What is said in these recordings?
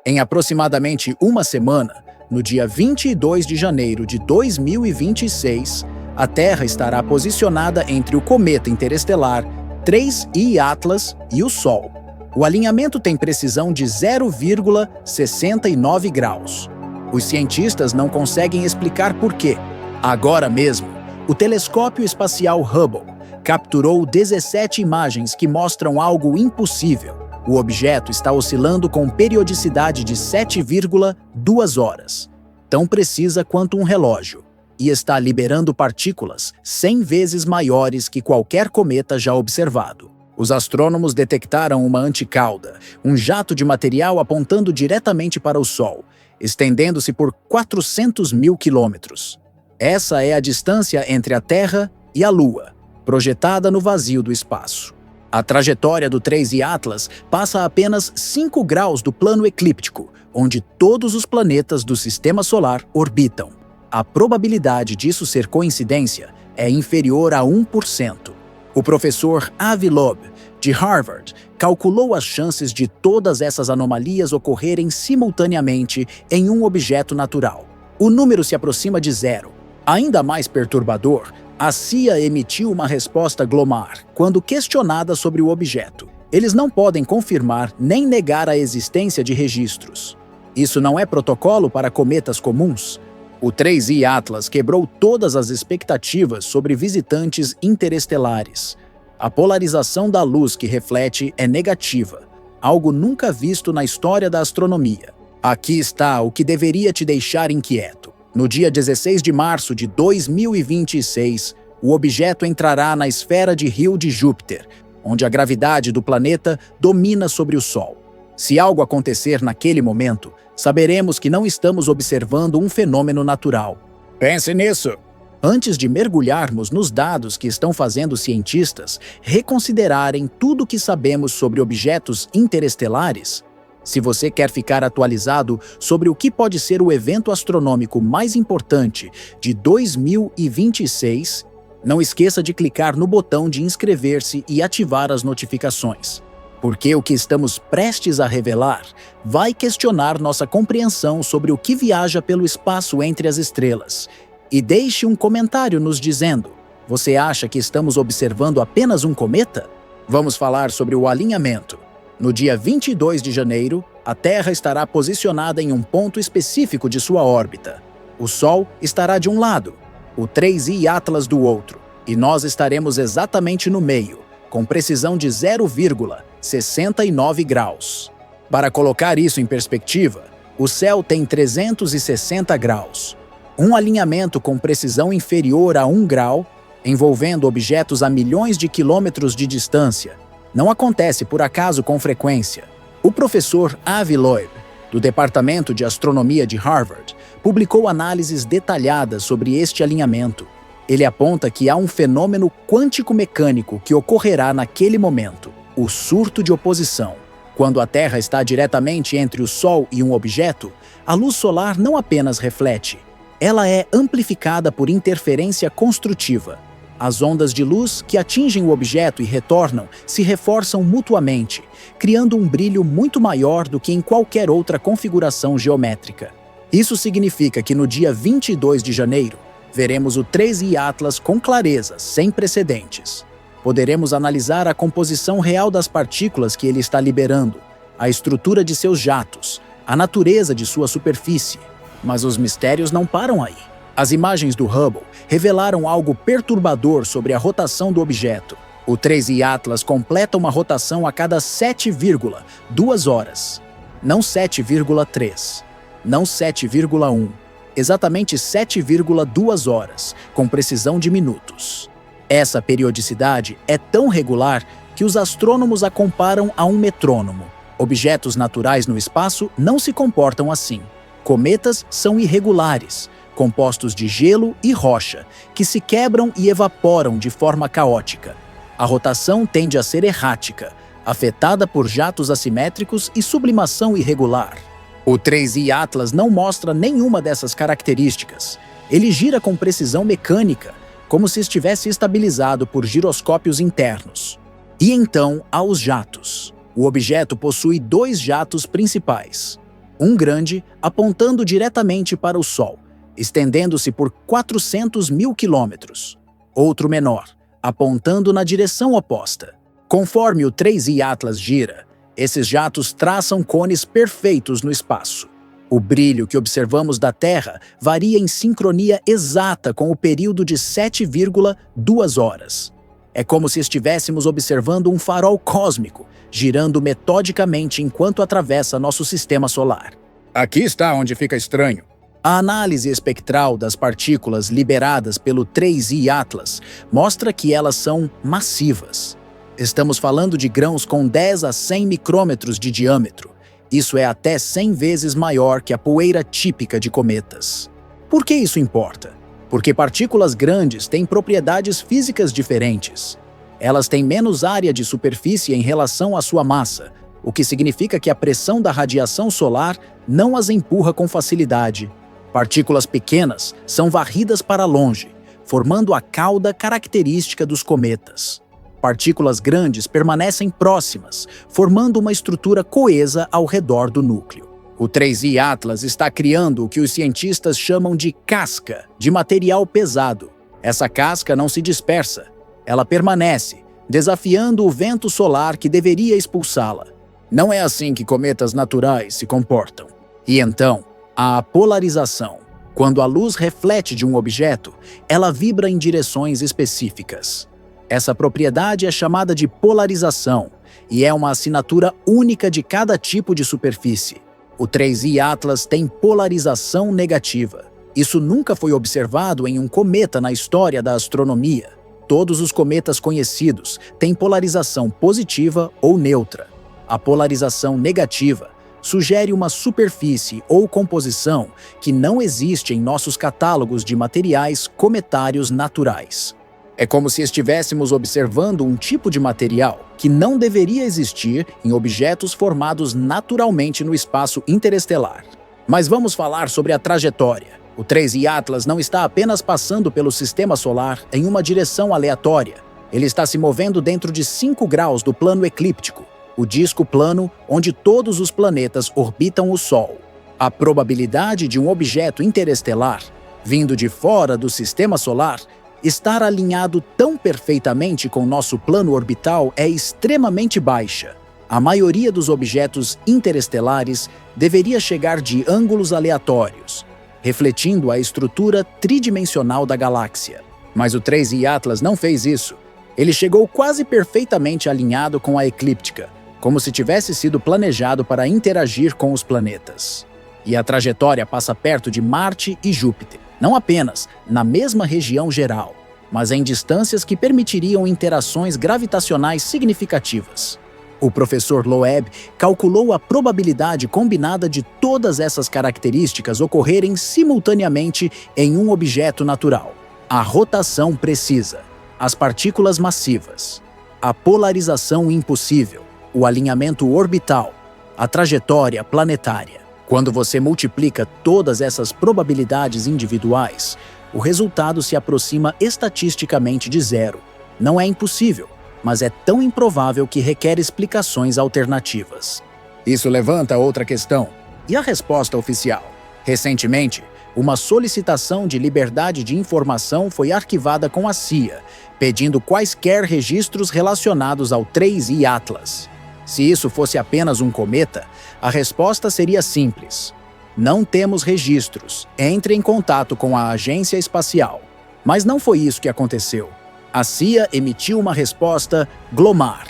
Em aproximadamente uma semana, no dia 22 de janeiro de 2026, a Terra estará posicionada entre o cometa interestelar 3I Atlas e o Sol. O alinhamento tem precisão de 0,69 graus. Os cientistas não conseguem explicar por quê. Agora mesmo, o telescópio espacial Hubble capturou 17 imagens que mostram algo impossível. O objeto está oscilando com periodicidade de 7,2 horas, tão precisa quanto um relógio, e está liberando partículas 100 vezes maiores que qualquer cometa já observado. Os astrônomos detectaram uma anticauda, um jato de material apontando diretamente para o Sol, estendendo-se por 400 mil quilômetros. Essa é a distância entre a Terra e a Lua, projetada no vazio do espaço. A trajetória do 3I Atlas passa a apenas 5 graus do plano eclíptico, onde todos os planetas do Sistema Solar orbitam. A probabilidade disso ser coincidência é inferior a 1%. O professor Avi Loeb, de Harvard, calculou as chances de todas essas anomalias ocorrerem simultaneamente em um objeto natural. O número se aproxima de zero. Ainda mais perturbador, a CIA emitiu uma resposta glomar quando questionada sobre o objeto. Eles não podem confirmar nem negar a existência de registros. Isso não é protocolo para cometas comuns? O 3I Atlas quebrou todas as expectativas sobre visitantes interestelares. A polarização da luz que reflete é negativa, algo nunca visto na história da astronomia. Aqui está o que deveria te deixar inquieto. No dia 16 de março de 2026, o objeto entrará na esfera de Rio de Júpiter, onde a gravidade do planeta domina sobre o Sol. Se algo acontecer naquele momento, saberemos que não estamos observando um fenômeno natural. Pense nisso! Antes de mergulharmos nos dados que estão fazendo cientistas reconsiderarem tudo o que sabemos sobre objetos interestelares, se você quer ficar atualizado sobre o que pode ser o evento astronômico mais importante de 2026, não esqueça de clicar no botão de inscrever-se e ativar as notificações, porque o que estamos prestes a revelar vai questionar nossa compreensão sobre o que viaja pelo espaço entre as estrelas. E deixe um comentário nos dizendo: você acha que estamos observando apenas um cometa? Vamos falar sobre o alinhamento. No dia 22 de janeiro, a Terra estará posicionada em um ponto específico de sua órbita. O Sol estará de um lado, o 3I Atlas do outro, e nós estaremos exatamente no meio, com precisão de 0,69 graus. Para colocar isso em perspectiva, o céu tem 360 graus. Um alinhamento com precisão inferior a 1 grau, envolvendo objetos a milhões de quilômetros de distância, não acontece por acaso com frequência. O professor Avi Loeb, do Departamento de Astronomia de Harvard, publicou análises detalhadas sobre este alinhamento. Ele aponta que há um fenômeno quântico-mecânico que ocorrerá naquele momento, o surto de oposição. Quando a Terra está diretamente entre o Sol e um objeto, a luz solar não apenas reflete, ela é amplificada por interferência construtiva. As ondas de luz que atingem o objeto e retornam se reforçam mutuamente, criando um brilho muito maior do que em qualquer outra configuração geométrica. Isso significa que no dia 22 de janeiro, veremos o 3I Atlas com clareza, sem precedentes. Poderemos analisar a composição real das partículas que ele está liberando, a estrutura de seus jatos, a natureza de sua superfície. Mas os mistérios não param aí. As imagens do Hubble revelaram algo perturbador sobre a rotação do objeto. O 3I Atlas completa uma rotação a cada 7,2 horas. Não 7,3, não 7,1, exatamente 7,2 horas, com precisão de minutos. Essa periodicidade é tão regular que os astrônomos a comparam a um metrônomo. Objetos naturais no espaço não se comportam assim. Cometas são irregulares, compostos de gelo e rocha, que se quebram e evaporam de forma caótica. A rotação tende a ser errática, afetada por jatos assimétricos e sublimação irregular. O 3I Atlas não mostra nenhuma dessas características. Ele gira com precisão mecânica, como se estivesse estabilizado por giroscópios internos. E então há os jatos. O objeto possui 2 jatos principais. Um grande apontando diretamente para o Sol, estendendo-se por 400 mil quilômetros. Outro menor, apontando na direção oposta. Conforme o 3I Atlas gira, esses jatos traçam cones perfeitos no espaço. O brilho que observamos da Terra varia em sincronia exata com o período de 7,2 horas. É como se estivéssemos observando um farol cósmico, girando metodicamente enquanto atravessa nosso sistema solar. Aqui está onde fica estranho. A análise espectral das partículas liberadas pelo 3I Atlas mostra que elas são massivas. Estamos falando de grãos com 10 a 100 micrômetros de diâmetro. Isso é até 100 vezes maior que a poeira típica de cometas. Por que isso importa? Porque partículas grandes têm propriedades físicas diferentes. Elas têm menos área de superfície em relação à sua massa, o que significa que a pressão da radiação solar não as empurra com facilidade. Partículas pequenas são varridas para longe, formando a cauda característica dos cometas. Partículas grandes permanecem próximas, formando uma estrutura coesa ao redor do núcleo. O 3I Atlas está criando o que os cientistas chamam de casca de material pesado. Essa casca não se dispersa, ela permanece, desafiando o vento solar que deveria expulsá-la. Não é assim que cometas naturais se comportam. E então, há a polarização. Quando a luz reflete de um objeto, ela vibra em direções específicas. Essa propriedade é chamada de polarização e é uma assinatura única de cada tipo de superfície. O 3I Atlas tem polarização negativa. Isso nunca foi observado em um cometa na história da astronomia. Todos os cometas conhecidos têm polarização positiva ou neutra. A polarização negativa sugere uma superfície ou composição que não existe em nossos catálogos de materiais cometários naturais. É como se estivéssemos observando um tipo de material que não deveria existir em objetos formados naturalmente no espaço interestelar. Mas vamos falar sobre a trajetória. O 3I Atlas não está apenas passando pelo sistema solar em uma direção aleatória. Ele está se movendo dentro de 5 graus do plano eclíptico, o disco plano onde todos os planetas orbitam o Sol. A probabilidade de um objeto interestelar, vindo de fora do sistema solar, estar alinhado tão perfeitamente com nosso plano orbital é extremamente baixa. A maioria dos objetos interestelares deveria chegar de ângulos aleatórios, refletindo a estrutura tridimensional da galáxia. Mas o 3I Atlas não fez isso. Ele chegou quase perfeitamente alinhado com a eclíptica, como se tivesse sido planejado para interagir com os planetas. E a trajetória passa perto de Marte e Júpiter. Não apenas na mesma região geral, mas em distâncias que permitiriam interações gravitacionais significativas. O professor Loeb calculou a probabilidade combinada de todas essas características ocorrerem simultaneamente em um objeto natural. A rotação precisa, as partículas massivas, a polarização impossível, o alinhamento orbital, a trajetória planetária. Quando você multiplica todas essas probabilidades individuais, o resultado se aproxima estatisticamente de zero. Não é impossível, mas é tão improvável que requer explicações alternativas. Isso levanta outra questão. E a resposta oficial? Recentemente, uma solicitação de liberdade de informação foi arquivada com a CIA, pedindo quaisquer registros relacionados ao 3I Atlas. Se isso fosse apenas um cometa, a resposta seria simples. Não temos registros. Entre em contato com a agência espacial. Mas não foi isso que aconteceu. A CIA emitiu uma resposta GLOMAR.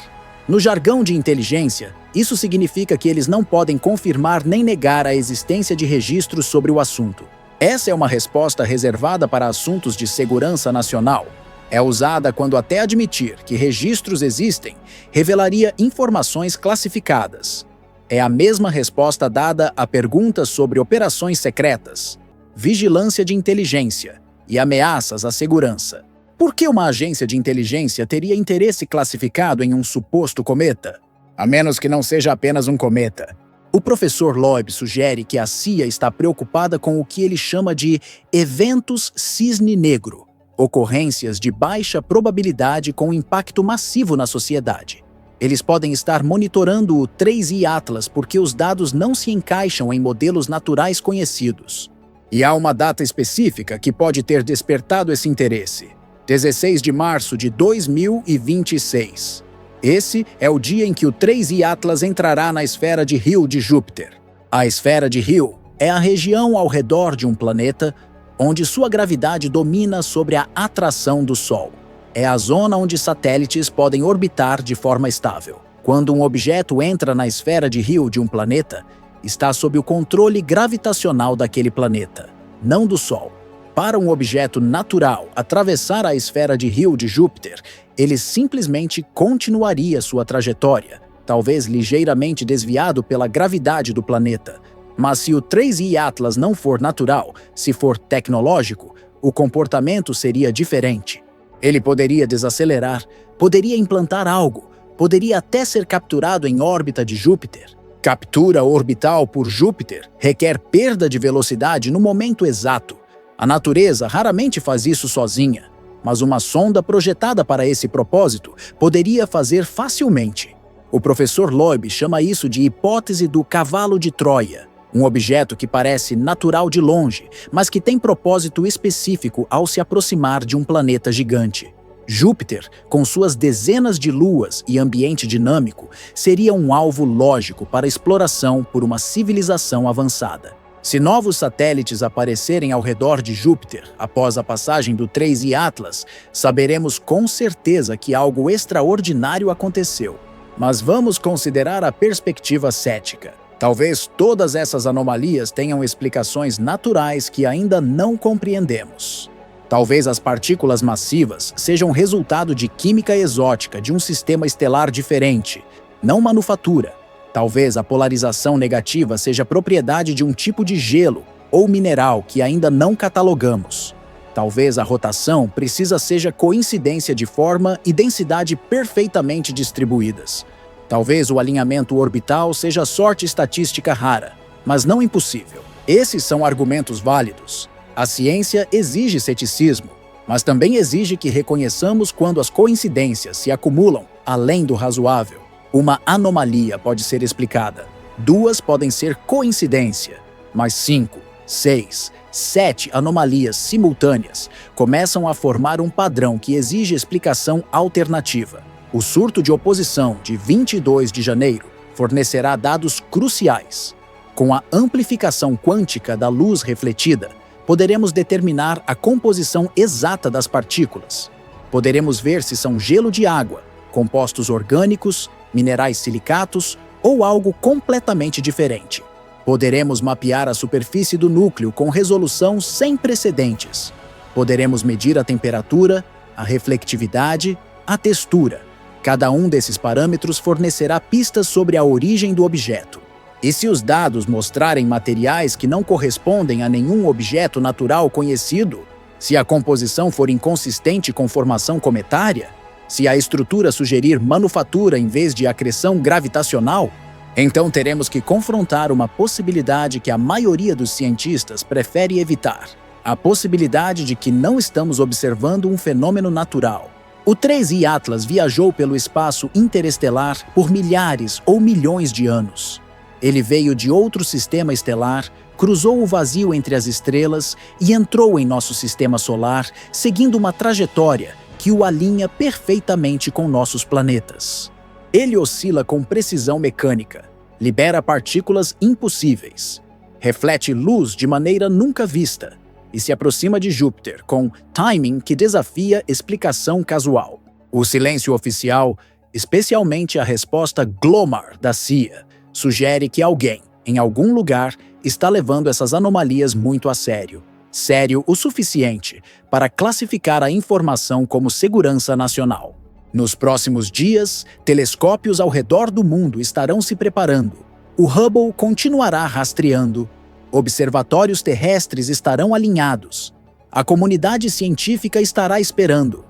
No jargão de inteligência, isso significa que eles não podem confirmar nem negar a existência de registros sobre o assunto. Essa é uma resposta reservada para assuntos de segurança nacional. É usada quando até admitir que registros existem revelaria informações classificadas. É a mesma resposta dada a perguntas sobre operações secretas, vigilância de inteligência e ameaças à segurança. Por que uma agência de inteligência teria interesse classificado em um suposto cometa? A menos que não seja apenas um cometa. O professor Loeb sugere que a CIA está preocupada com o que ele chama de eventos cisne negro, ocorrências de baixa probabilidade com impacto massivo na sociedade. Eles podem estar monitorando o 3i Atlas porque os dados não se encaixam em modelos naturais conhecidos. E há uma data específica que pode ter despertado esse interesse: 16 de março de 2026. Esse é o dia em que o 3i Atlas entrará na esfera de Hill de Júpiter. A esfera de Hill é a região ao redor de um planeta onde sua gravidade domina sobre a atração do Sol. É a zona onde satélites podem orbitar de forma estável. Quando um objeto entra na esfera de Hill de um planeta, está sob o controle gravitacional daquele planeta, não do Sol. Para um objeto natural atravessar a esfera de Hill de Júpiter, ele simplesmente continuaria sua trajetória, talvez ligeiramente desviado pela gravidade do planeta. Mas se o 3i Atlas não for natural, se for tecnológico, o comportamento seria diferente. Ele poderia desacelerar, poderia implantar algo, poderia até ser capturado em órbita de Júpiter. Captura orbital por Júpiter requer perda de velocidade no momento exato. A natureza raramente faz isso sozinha, mas uma sonda projetada para esse propósito poderia fazer facilmente. O professor Loeb chama isso de hipótese do cavalo de Troia, um objeto que parece natural de longe, mas que tem propósito específico ao se aproximar de um planeta gigante. Júpiter, com suas dezenas de luas e ambiente dinâmico, seria um alvo lógico para exploração por uma civilização avançada. Se novos satélites aparecerem ao redor de Júpiter após a passagem do 3i Atlas, saberemos com certeza que algo extraordinário aconteceu. Mas vamos considerar a perspectiva cética. Talvez todas essas anomalias tenham explicações naturais que ainda não compreendemos. Talvez as partículas massivas sejam resultado de química exótica de um sistema estelar diferente, não manufatura. Talvez a polarização negativa seja propriedade de um tipo de gelo ou mineral que ainda não catalogamos. Talvez a rotação seja coincidência de forma e densidade perfeitamente distribuídas. Talvez o alinhamento orbital seja sorte estatística rara, mas não impossível. Esses são argumentos válidos. A ciência exige ceticismo, mas também exige que reconheçamos quando as coincidências se acumulam além do razoável. Uma anomalia pode ser explicada. 2 podem ser coincidência, mas 5, 6, 7 anomalias simultâneas começam a formar um padrão que exige explicação alternativa. O surto de oposição de 22 de janeiro fornecerá dados cruciais. Com a amplificação quântica da luz refletida, poderemos determinar a composição exata das partículas. Poderemos ver se são gelo de água, compostos orgânicos, minerais silicatos ou algo completamente diferente. Poderemos mapear a superfície do núcleo com resolução sem precedentes. Poderemos medir a temperatura, a reflectividade, a textura. Cada um desses parâmetros fornecerá pistas sobre a origem do objeto. E se os dados mostrarem materiais que não correspondem a nenhum objeto natural conhecido? Se a composição for inconsistente com formação cometária? Se a estrutura sugerir manufatura em vez de acreção gravitacional? Então teremos que confrontar uma possibilidade que a maioria dos cientistas prefere evitar: a possibilidade de que não estamos observando um fenômeno natural. O 3i Atlas viajou pelo espaço interestelar por milhares ou milhões de anos. Ele veio de outro sistema estelar, cruzou o vazio entre as estrelas e entrou em nosso sistema solar, seguindo uma trajetória que o alinha perfeitamente com nossos planetas. Ele oscila com precisão mecânica, libera partículas impossíveis, reflete luz de maneira nunca vista e se aproxima de Júpiter com timing que desafia explicação casual. O silêncio oficial, especialmente a resposta GLOMAR da CIA, sugere que alguém, em algum lugar, está levando essas anomalias muito a sério. Sério o suficiente para classificar a informação como segurança nacional. Nos próximos dias, telescópios ao redor do mundo estarão se preparando. O Hubble continuará rastreando. Observatórios terrestres estarão alinhados. A comunidade científica estará esperando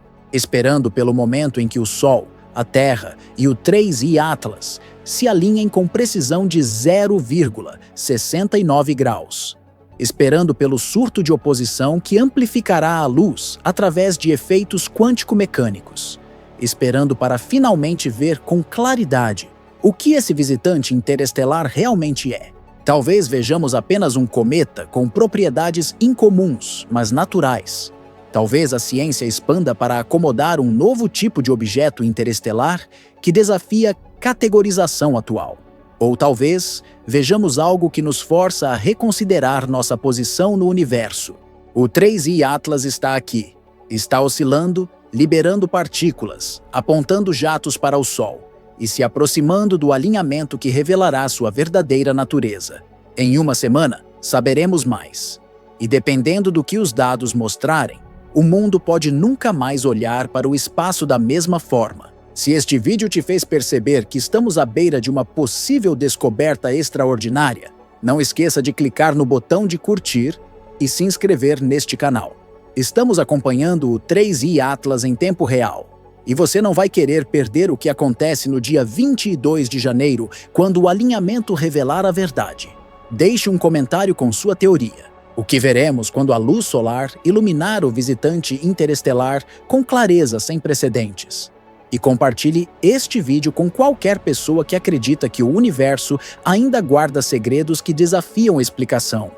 pelo momento em que o Sol, a Terra e o 3i Atlas se alinhem com precisão de 0,69 graus. Esperando pelo surto de oposição que amplificará a luz através de efeitos quântico-mecânicos. esperando para finalmente ver com claridade o que esse visitante interestelar realmente é. Talvez vejamos apenas um cometa com propriedades incomuns, mas naturais. Talvez a ciência expanda para acomodar um novo tipo de objeto interestelar que desafia a categorização atual. Ou talvez vejamos algo que nos força a reconsiderar nossa posição no universo. O 3I Atlas está aqui. Está oscilando, liberando partículas, apontando jatos para o Sol e se aproximando do alinhamento que revelará sua verdadeira natureza. Em uma semana, saberemos mais. E dependendo do que os dados mostrarem, o mundo pode nunca mais olhar para o espaço da mesma forma. Se este vídeo te fez perceber que estamos à beira de uma possível descoberta extraordinária, não esqueça de clicar no botão de curtir e se inscrever neste canal. Estamos acompanhando o 3I Atlas em tempo real. E você não vai querer perder o que acontece no dia 22 de janeiro, quando o alinhamento revelar a verdade. Deixe um comentário com sua teoria. O que veremos quando a luz solar iluminar o visitante interestelar com clareza sem precedentes. E compartilhe este vídeo com qualquer pessoa que acredita que o universo ainda guarda segredos que desafiam a explicação.